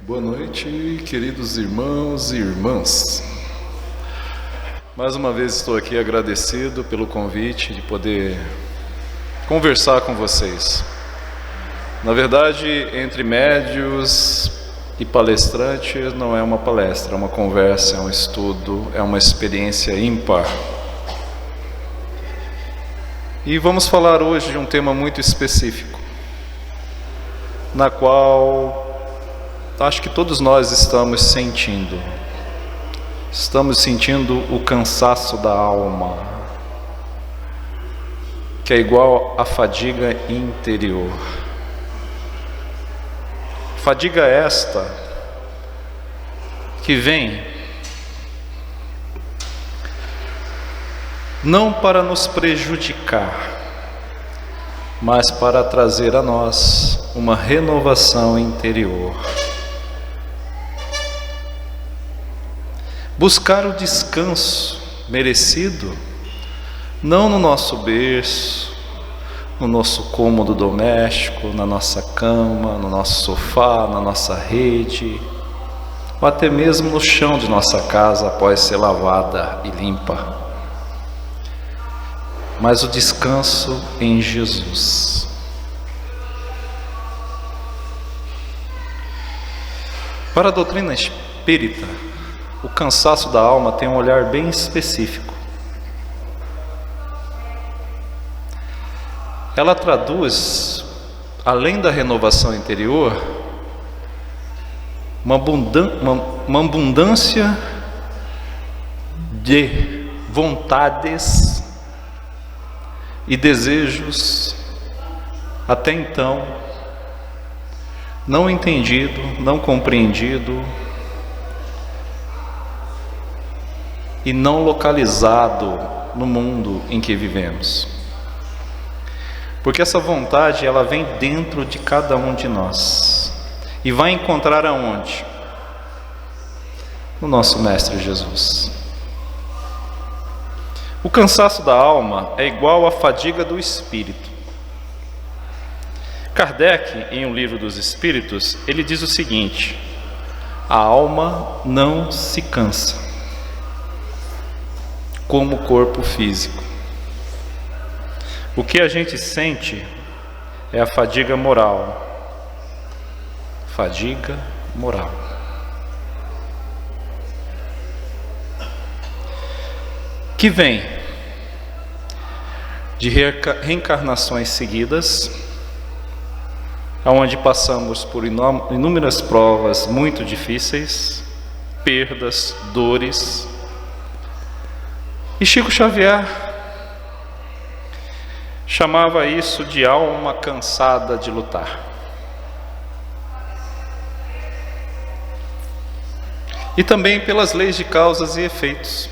Boa noite, queridos irmãos e irmãs. Mais uma vez estou aqui agradecido pelo convite de poder conversar com vocês. Na verdade, entre médios e palestrantes não é uma palestra, é uma conversa, é um estudo, é uma experiência ímpar. E vamos falar hoje de um tema muito específico, na qual acho que todos nós estamos sentindo o cansaço da alma, que é igual à fadiga interior. Fadiga esta que vem não para nos prejudicar, mas para trazer a nós uma renovação interior. Buscar o descanso merecido, não no nosso berço, no nosso cômodo doméstico, na nossa cama, no nosso sofá, na nossa rede, ou até mesmo no chão de nossa casa após ser lavada e limpa. Mas o descanso em Jesus. Para a doutrina espírita, o cansaço da alma tem um olhar bem específico. Ela traduz, além da renovação interior, uma abundância de vontades e desejos até então não entendido, não compreendido e não localizado no mundo em que vivemos. Porque essa vontade, ela vem dentro de cada um de nós e vai encontrar aonde? No nosso Mestre Jesus. O cansaço da alma é igual à fadiga do espírito. Kardec, em O Livro dos Espíritos, ele diz o seguinte: a alma não se cansa como o corpo físico. O que a gente sente é a fadiga moral. Fadiga moral. Que vem de reencarnações seguidas, onde passamos por inúmeras provas muito difíceis, perdas, dores. E Chico Xavier chamava isso de alma cansada de lutar. E também pelas leis de causas e efeitos.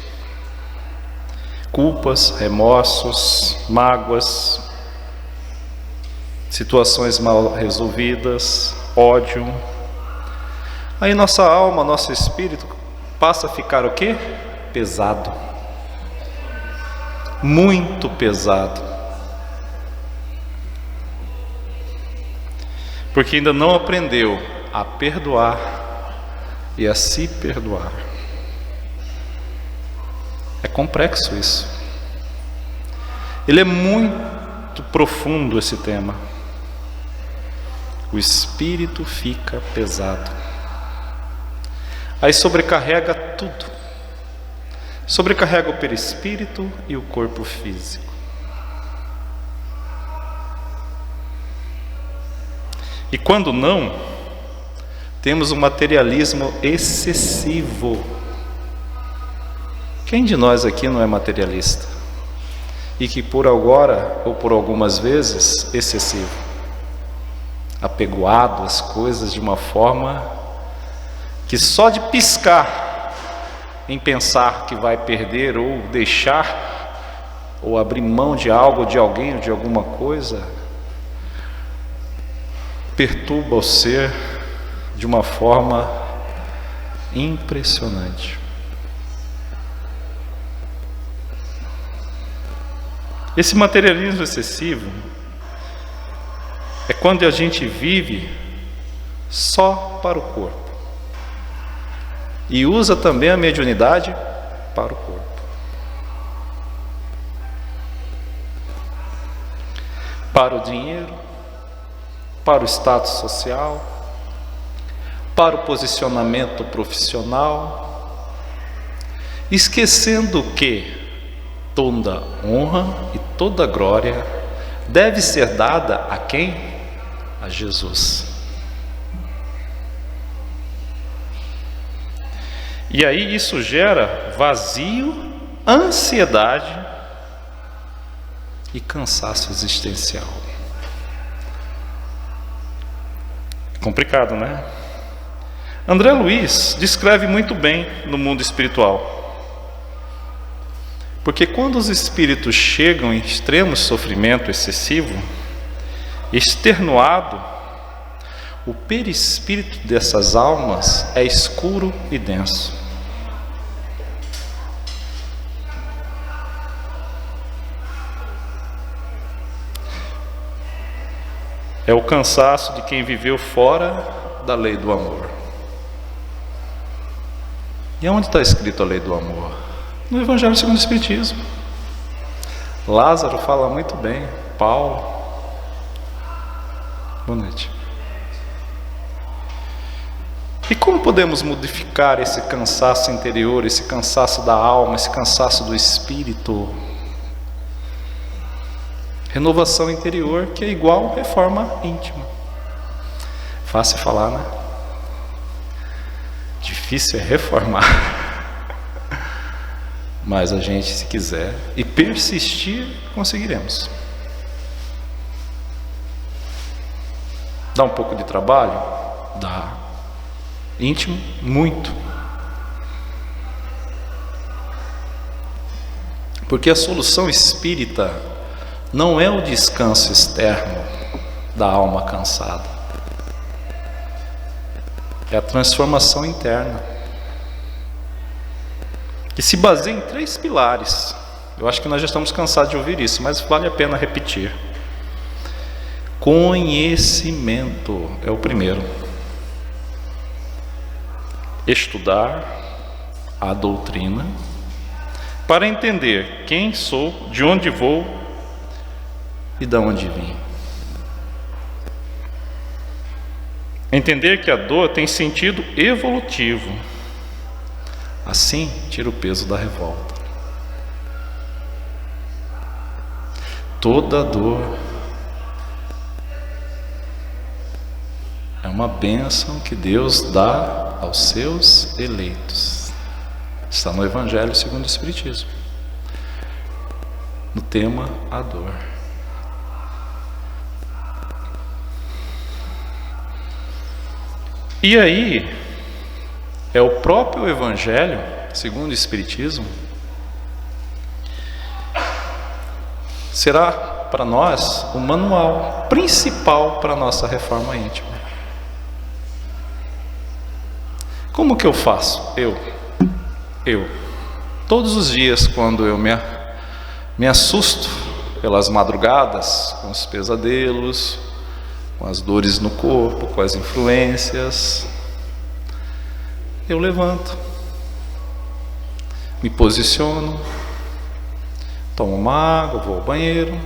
Culpas, remorsos, mágoas, situações mal resolvidas, ódio. Aí nossa alma, nosso espírito passa a ficar o quê? Pesado. Muito pesado. Porque ainda não aprendeu a perdoar e a se perdoar. É complexo isso. Ele é muito profundo, esse tema. O espírito fica pesado. Aí sobrecarrega tudo. Sobrecarrega o perispírito e o corpo físico. E quando não, temos um materialismo excessivo. Quem de nós aqui não é materialista? E que por agora, ou por algumas vezes, excessivo. Apegoado às coisas de uma forma que só de piscar em pensar que vai perder ou deixar ou abrir mão de algo, de alguém ou de alguma coisa, perturba o ser de uma forma impressionante. Esse materialismo excessivo é quando a gente vive só para o corpo. e usa também a mediunidade para o corpo. Para o dinheiro, para o status social, para o posicionamento profissional, esquecendo que toda honra e toda glória deve ser dada a quem? A Jesus. E aí isso gera vazio, ansiedade e cansaço existencial. Complicado, né? André Luiz descreve muito bem no mundo espiritual. Porque quando os espíritos chegam em extremo sofrimento excessivo, extenuado, o perispírito dessas almas é escuro e denso. É o cansaço de quem viveu fora da lei do amor. E onde está escrito a lei do amor? No Evangelho segundo o Espiritismo. Lázaro fala muito bem. Paulo. Boa noite. E como podemos modificar esse cansaço interior, esse cansaço da alma, esse cansaço do espírito? Renovação interior, que é igual reforma íntima. Fácil falar, né? Difícil é reformar. Mas a gente, se quiser e persistir, conseguiremos. Dá um pouco de trabalho? Dá. Íntimo? Muito. Porque a solução espírita não é o descanso externo da alma cansada. É a transformação interna. Que se baseia em 3 pilares. Eu acho que nós já estamos cansados de ouvir isso, mas vale a pena repetir. Conhecimento é o primeiro. Estudar a doutrina para entender quem sou, de onde vou e de onde vim. Entender que a dor tem sentido evolutivo. Assim, tira o peso da revolta. Toda dor é uma bênção que Deus dá aos seus eleitos. Está no Evangelho segundo o Espiritismo. No tema, a dor. E aí, é o próprio Evangelho, segundo o Espiritismo, será para nós o manual principal para a nossa reforma íntima. Como que eu faço? Eu, todos os dias, quando eu me assusto pelas madrugadas, com os pesadelos, com as dores no corpo, com as influências, eu levanto, me posiciono, tomo uma água, vou ao banheiro,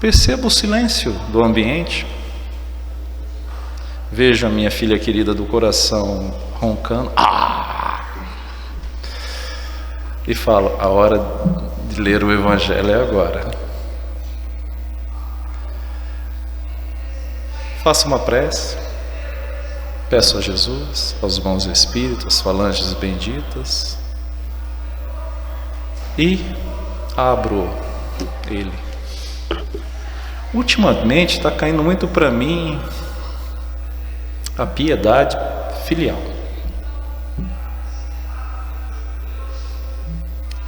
percebo o silêncio do ambiente, vejo a minha filha querida do coração roncando, e falo, a hora de ler o Evangelho é agora. Faço uma prece, peço a Jesus, aos bons espíritos, às falanges benditas, e abro ele. Ultimamente está caindo muito para mim a piedade filial.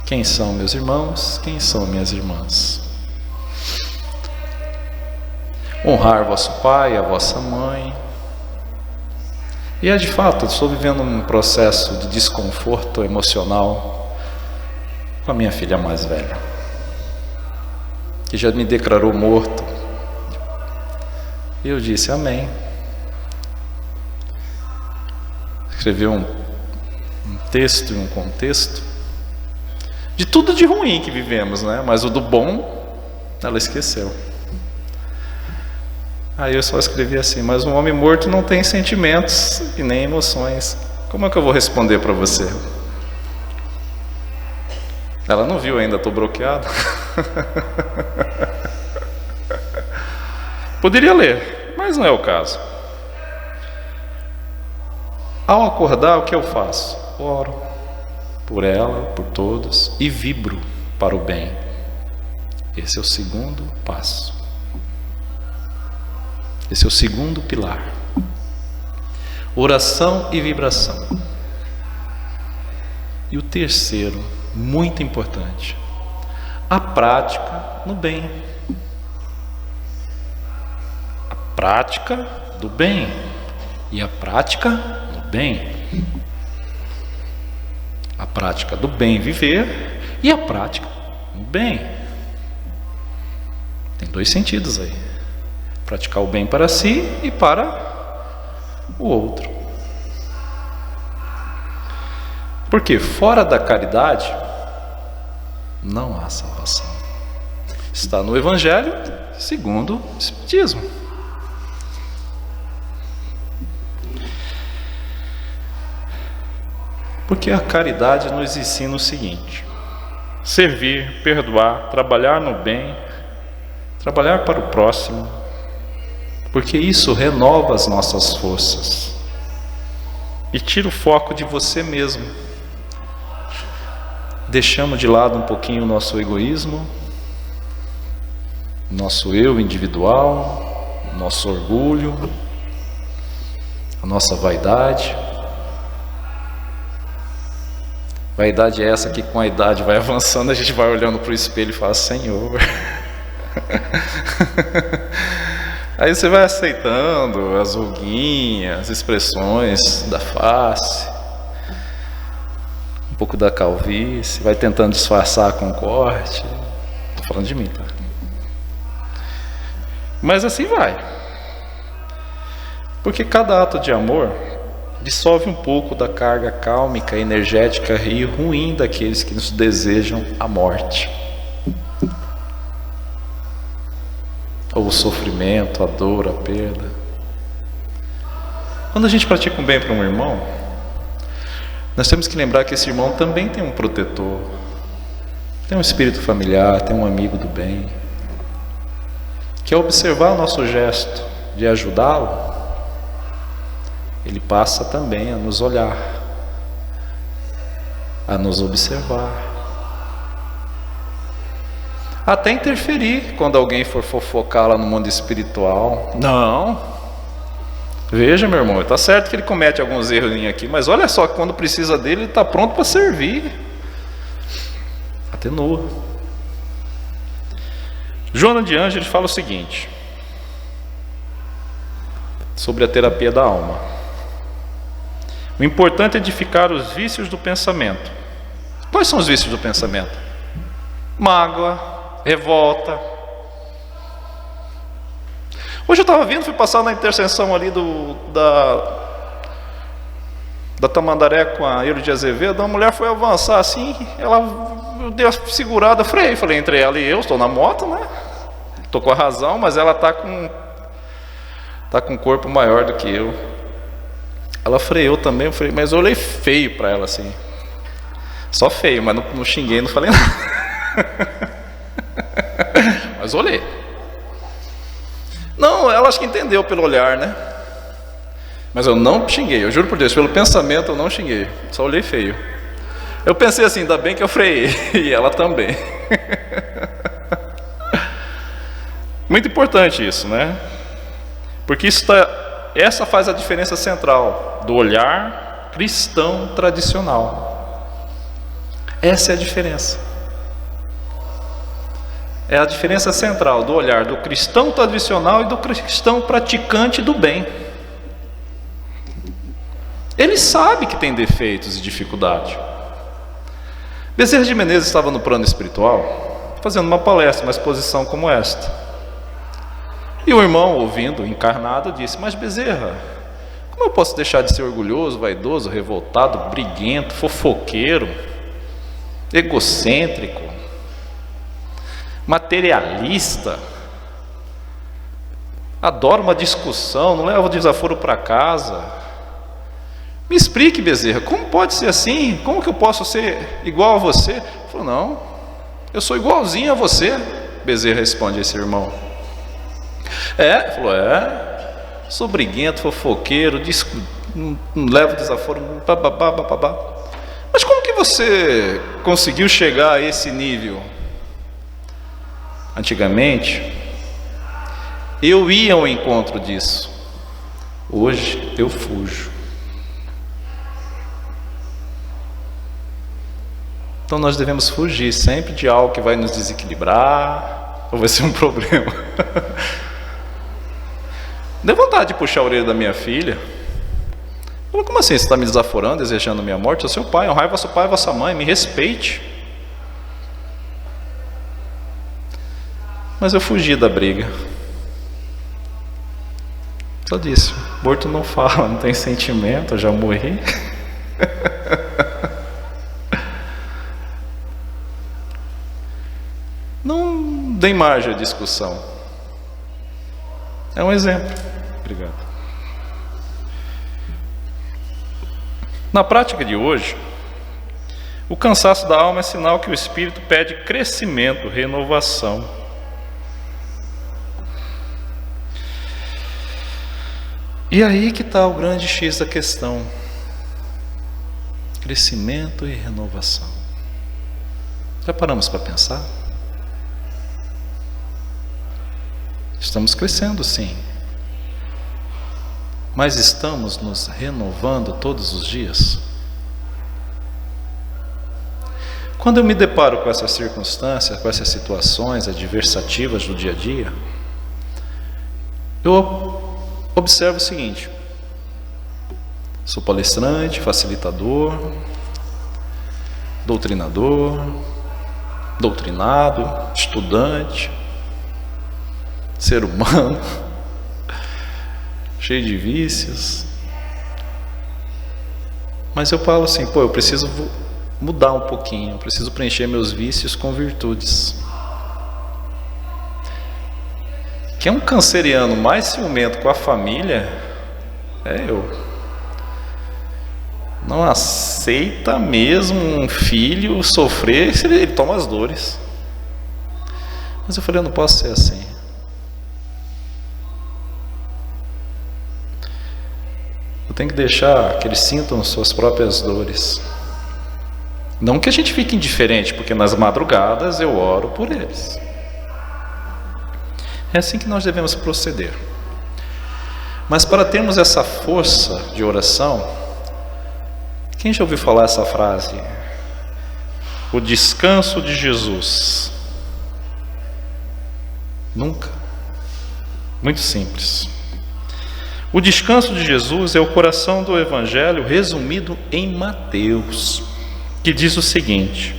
Quem são meus irmãos? Quem são minhas irmãs? Honrar vosso pai, a vossa mãe. E é de fato, eu estou vivendo um processo de desconforto emocional com a minha filha mais velha, que já me declarou morto. E eu disse amém. Escreveu um texto e um contexto de tudo de ruim que vivemos, né? Mas o do bom, ela esqueceu. Aí eu só escrevi assim: mas um homem morto não tem sentimentos e nem emoções. Como é que eu vou responder para você? Ela não viu ainda, estou bloqueado. Poderia ler, mas não é o caso. Ao acordar, o que eu faço? Oro por ela, por todos, e vibro para o bem. Esse é o segundo passo. Esse é o segundo pilar. Oração e vibração. E o terceiro, muito importante, a prática no bem. A prática do bem. E a prática no bem. A prática do bem viver e a prática no bem. Tem dois sentidos aí. Praticar o bem para si e para o outro. Porque fora da caridade não há salvação. Está no Evangelho segundo o Espiritismo. Porque a caridade nos ensina o seguinte: servir, perdoar, trabalhar no bem, trabalhar para o próximo, porque isso renova as nossas forças e tira o foco de você mesmo. Deixamos de lado um pouquinho o nosso egoísmo, nosso eu individual, o nosso orgulho, a nossa vaidade. Vaidade é essa que com a idade vai avançando, a gente vai olhando para o espelho e fala: Senhor. Aí você vai aceitando as ruguinhas, as expressões da face, um pouco da calvície, vai tentando disfarçar com corte. Estou falando de mim, tá? Mas assim vai. Porque cada ato de amor dissolve um pouco da carga kálmica, energética e ruim daqueles que nos desejam a morte, ou o sofrimento, a dor, a perda. Quando a gente pratica um bem para um irmão, nós temos que lembrar que esse irmão também tem um protetor, tem um espírito familiar, tem um amigo do bem, que ao observar o nosso gesto de ajudá-lo, ele passa também a nos olhar, a nos observar, até interferir quando alguém for fofocar lá no mundo espiritual. Não, veja, meu irmão, está certo que ele comete alguns erros aqui, mas olha só, quando precisa dele, ele está pronto para servir. Atenua. Joana de Ângeles fala o seguinte sobre a terapia da alma: o importante é edificar os vícios do pensamento. Quais são os vícios do pensamento? Mágoa, revolta. Hoje eu estava vindo, fui passar na interseção ali da Tamandaré com a Euro de Azevedo. A mulher foi avançar assim, eu dei uma segurada, falei entre ela e eu, estou na moto, né? Estou com a razão, mas ela está com um corpo maior do que eu. Ela freou também, mas eu olhei feio para ela assim. Só feio, mas não xinguei, não falei nada. Mas olhei. Não, ela acho que entendeu pelo olhar, né? Mas eu não xinguei, eu juro por Deus, pelo pensamento eu não xinguei. Só olhei feio. Eu pensei assim, ainda bem que eu freiei. E ela também. Muito importante isso, né? Porque essa faz a diferença central do olhar cristão tradicional. Essa é a diferença. É a diferença central do olhar do cristão tradicional e do cristão praticante do bem. Ele sabe que tem defeitos e dificuldade. Bezerra de Menezes estava no plano espiritual, fazendo uma palestra, uma exposição como esta. E o irmão, ouvindo, encarnado, disse: mas Bezerra, Como eu posso deixar de ser orgulhoso, vaidoso, revoltado, briguento, fofoqueiro, egocêntrico, materialista? Adoro uma discussão, não levo desaforo para casa. Me explique, Bezerra, como pode ser assim? Como que eu posso ser igual a você? Ele falou, não, eu sou igualzinho a você. Bezerra responde a esse irmão. Ele falou, sou briguento, fofoqueiro, não levo desaforo, bababá. Mas como que você conseguiu chegar a esse nível? Antigamente, eu ia ao encontro disso. Hoje eu fujo. Então nós devemos fugir sempre de algo que vai nos desequilibrar ou vai ser um problema. Deu vontade de puxar a orelha da minha filha. Falei, como assim? Você está me desaforando, desejando minha morte? Eu sou seu pai, honrai vosso pai e vossa mãe, me respeite. Mas eu fugi da briga. Só disse, morto não fala, não tem sentimento, eu já morri. Não dê margem à discussão. É um exemplo. Obrigado. Na prática de hoje, o cansaço da alma é sinal que o espírito pede crescimento, renovação. E aí que está o grande X da questão. Crescimento e renovação. Já paramos para pensar? Estamos crescendo, sim. Mas estamos nos renovando todos os dias? Quando eu me deparo com essas circunstâncias, com essas situações adversativas do dia a dia, eu observo o seguinte: sou palestrante, facilitador, doutrinador, doutrinado, estudante, ser humano, cheio de vícios. Mas eu falo assim, eu preciso mudar um pouquinho, eu preciso preencher meus vícios com virtudes. Quem é um canceriano mais ciumento com a família é eu. Não aceita mesmo um filho sofrer se ele toma as dores. Mas eu falei, eu não posso ser assim. Eu tenho que deixar que eles sintam suas próprias dores. Não que a gente fique indiferente, porque nas madrugadas eu oro por eles. É assim que nós devemos proceder. Mas para termos essa força de oração, quem já ouviu falar essa frase? O descanso de Jesus. Nunca. Muito simples. O descanso de Jesus é o coração do Evangelho resumido em Mateus, que diz o seguinte: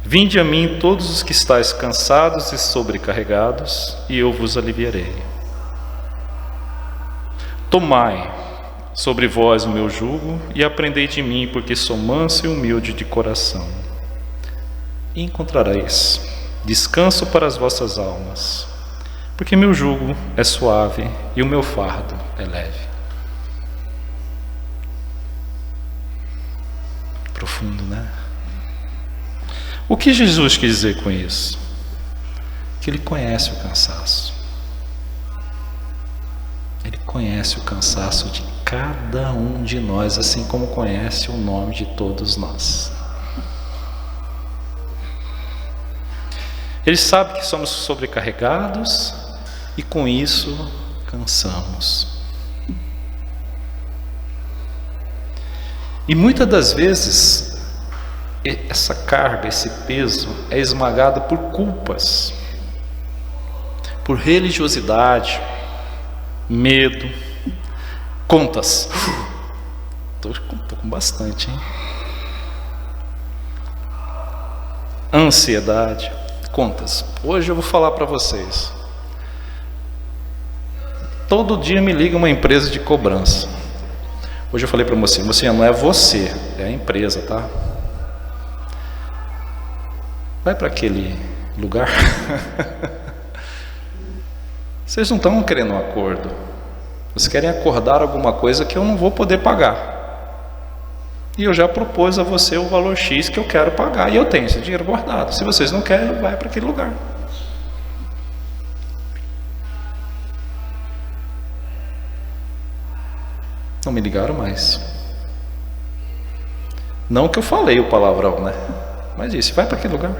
vinde a mim todos os que estáis cansados e sobrecarregados, e eu vos aliviarei. Tomai sobre vós o meu jugo e aprendei de mim, porque sou manso e humilde de coração, e encontrareis descanso para as vossas almas, porque meu jugo é suave e o meu fardo é leve. Profundo, né? O que Jesus quis dizer com isso? Que Ele conhece o cansaço. Ele conhece o cansaço de cada um de nós, assim como conhece o nome de todos nós. Ele sabe que somos sobrecarregados e com isso cansamos. E muitas das vezes essa carga, esse peso é esmagado por culpas, por religiosidade, medo, contas. Tô com bastante, hein? Ansiedade, contas. Hoje eu vou falar para vocês. Todo dia me liga uma empresa de cobrança. Hoje eu falei para a mocinha: mocinha, não é você, é a empresa, tá? Vai para aquele lugar. Vocês não estão querendo um acordo. Vocês querem acordar alguma coisa que eu não vou poder pagar. E eu já propus a você o valor X que eu quero pagar. E eu tenho esse dinheiro guardado. Se vocês não querem, vai para aquele lugar. Não me ligaram mais. Não que eu falei o palavrão, né? Mas disse: vai para aquele lugar.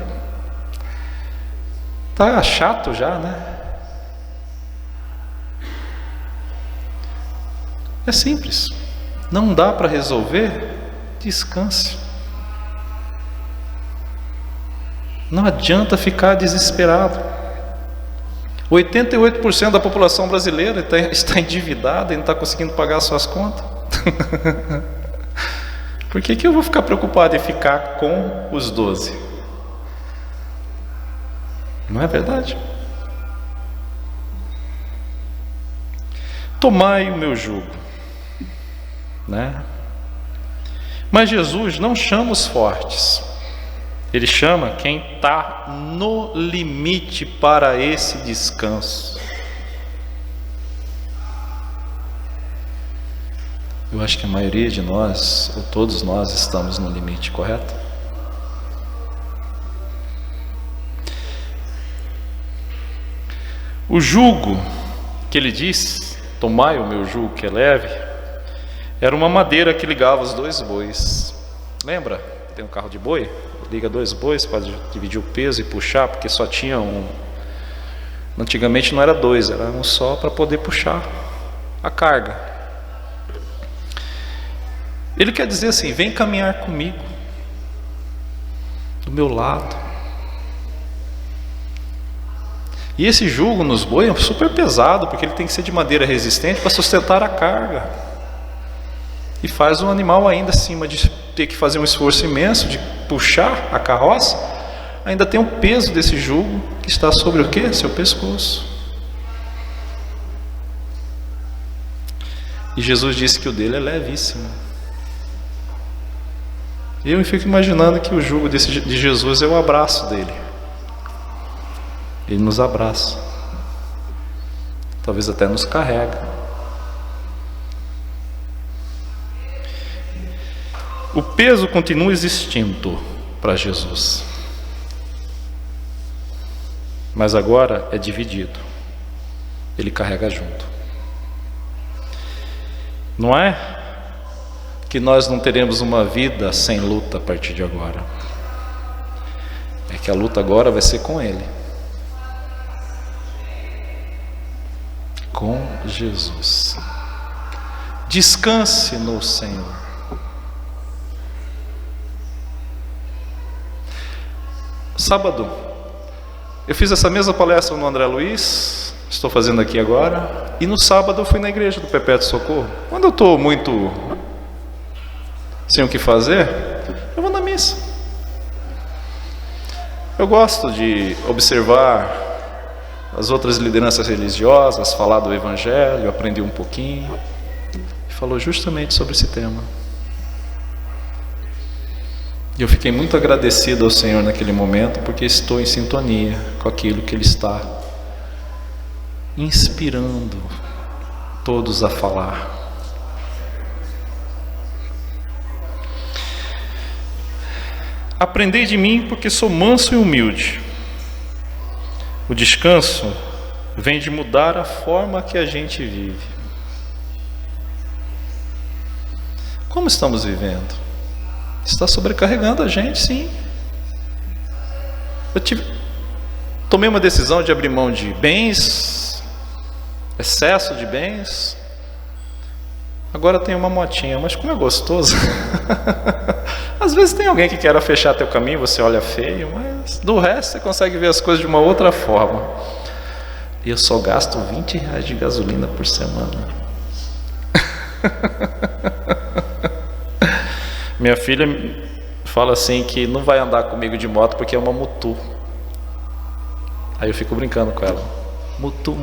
Tá chato já, né? É simples. Não dá para resolver? Descanse. Não adianta ficar desesperado. 88% da população brasileira está endividada e não está conseguindo pagar suas contas. Por que eu vou ficar preocupado em ficar com os 12? Não é verdade? Tomai o meu jugo, né? Mas Jesus não chama os fortes. Ele chama quem está no limite para esse descanso. Eu acho que a maioria de nós, ou todos nós, estamos no limite, correto? O jugo que ele diz, tomai o meu jugo que é leve, era uma madeira que ligava os dois bois. Lembra? Tem um carro de boi, liga dois bois para dividir o peso e puxar, porque só tinha um. Antigamente não era dois, era um só para poder puxar a carga. Ele quer dizer assim: vem caminhar comigo, do meu lado. E esse jugo nos bois é super pesado, porque ele tem que ser de madeira resistente para sustentar a carga. E faz o animal, ainda acima de ter que fazer um esforço imenso de puxar a carroça, ainda tem o peso desse jugo que está sobre o quê? Seu pescoço. E Jesus disse que o dele é levíssimo. E eu fico imaginando que o jugo de Jesus é o abraço dele. Ele nos abraça, talvez até nos carrega. O peso continua existindo para Jesus, mas agora é dividido. Ele carrega junto. Não é que nós não teremos uma vida sem luta a partir de agora. É que a luta agora vai ser com Ele. Com Jesus. Descanse no Senhor. Sábado, eu fiz essa mesma palestra no André Luiz, estou fazendo aqui agora, e no sábado eu fui na igreja do Perpétuo Socorro. Quando eu estou muito sem o que fazer, eu vou na missa. Eu gosto de observar as outras lideranças religiosas, falar do Evangelho, aprender um pouquinho. E falou justamente sobre esse tema. E eu fiquei muito agradecido ao Senhor naquele momento, porque estou em sintonia com aquilo que Ele está inspirando todos a falar. Aprendei de mim, porque sou manso e humilde. O descanso vem de mudar a forma que a gente vive. Como estamos vivendo? Está sobrecarregando a gente, sim. Tomei uma decisão de abrir mão de bens, excesso de bens. Agora tenho uma motinha, mas como é gostoso. Às vezes tem alguém que quer fechar teu caminho, você olha feio, mas do resto você consegue ver as coisas de uma outra forma. E eu só gasto R$20 de gasolina por semana. Minha filha fala assim que não vai andar comigo de moto porque é uma Mutu. Aí eu fico brincando com ela. Mutu.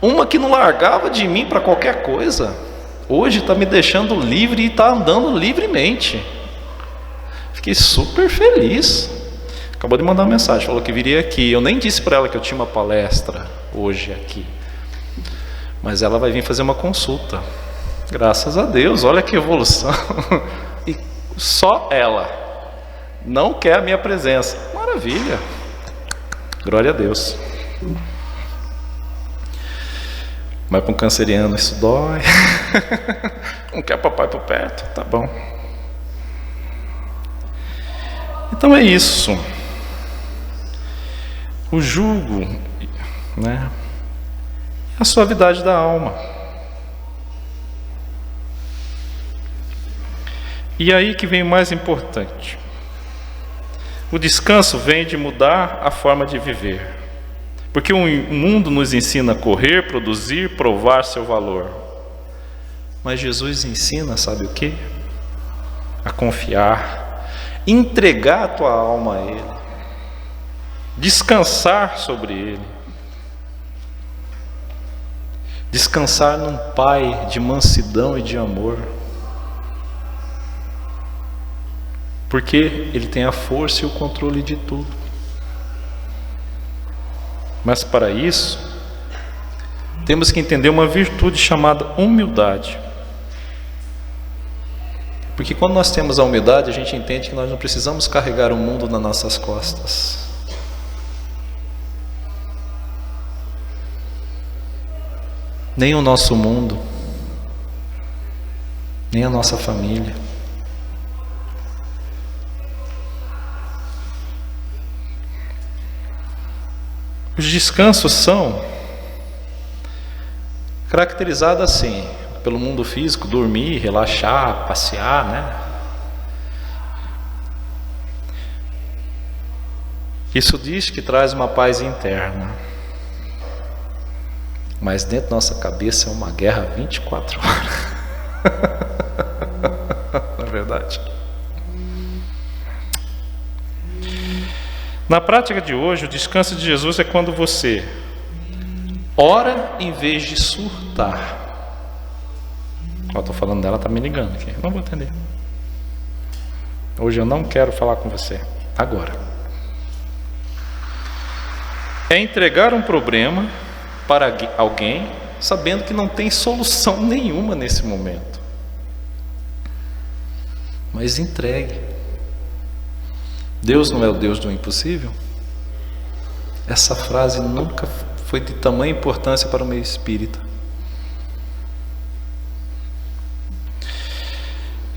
Uma que não largava de mim para qualquer coisa, hoje está me deixando livre e está andando livremente. Fiquei super feliz. Acabou de mandar uma mensagem, falou que viria aqui. Eu nem disse para ela que eu tinha uma palestra hoje aqui, mas ela vai vir fazer uma consulta. Graças a Deus, olha que evolução. E só ela não quer a minha presença. Maravilha. Glória a Deus. Mas para um canceriano isso dói. Não quer papai por perto, tá bom. Então é isso. O jugo, né, é a suavidade da alma. E aí que vem o mais importante. O descanso vem de mudar a forma de viver. Porque o mundo nos ensina a correr, produzir, provar seu valor. Mas Jesus ensina, sabe o quê? A confiar, entregar a tua alma a Ele, descansar sobre Ele, descansar num Pai de mansidão e de amor. Porque Ele tem a força e o controle de tudo. Mas para isso, temos que entender uma virtude chamada humildade. Porque quando nós temos a humildade, a gente entende que nós não precisamos carregar o mundo nas nossas costas. Nem o nosso mundo, nem a nossa família. Os descansos são caracterizados assim, pelo mundo físico, dormir, relaxar, passear, né? Isso diz que traz uma paz interna. Mas dentro da nossa cabeça é uma guerra 24 horas. Não é verdade? Na prática de hoje, o descanso de Jesus é quando você ora em vez de surtar. Eu estou falando dela, está me ligando aqui. Eu não vou atender. Hoje eu não quero falar com você. Agora. É entregar um problema para alguém, sabendo que não tem solução nenhuma nesse momento. Mas entregue. Deus não é o Deus do impossível? Essa frase nunca foi de tamanha importância para o meio espírita.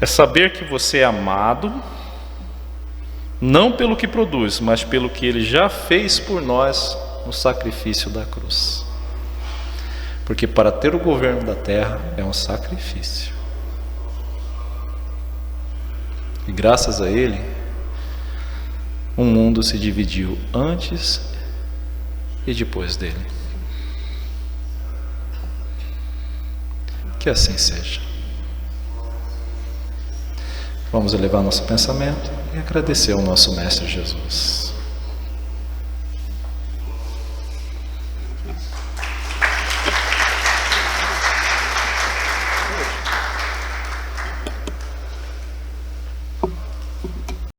É saber que você é amado, não pelo que produz, mas pelo que Ele já fez por nós no sacrifício da cruz. Porque para ter o governo da terra é um sacrifício. E graças a Ele, o mundo se dividiu antes e depois dele. Que assim seja. Vamos elevar nosso pensamento e agradecer ao nosso Mestre Jesus.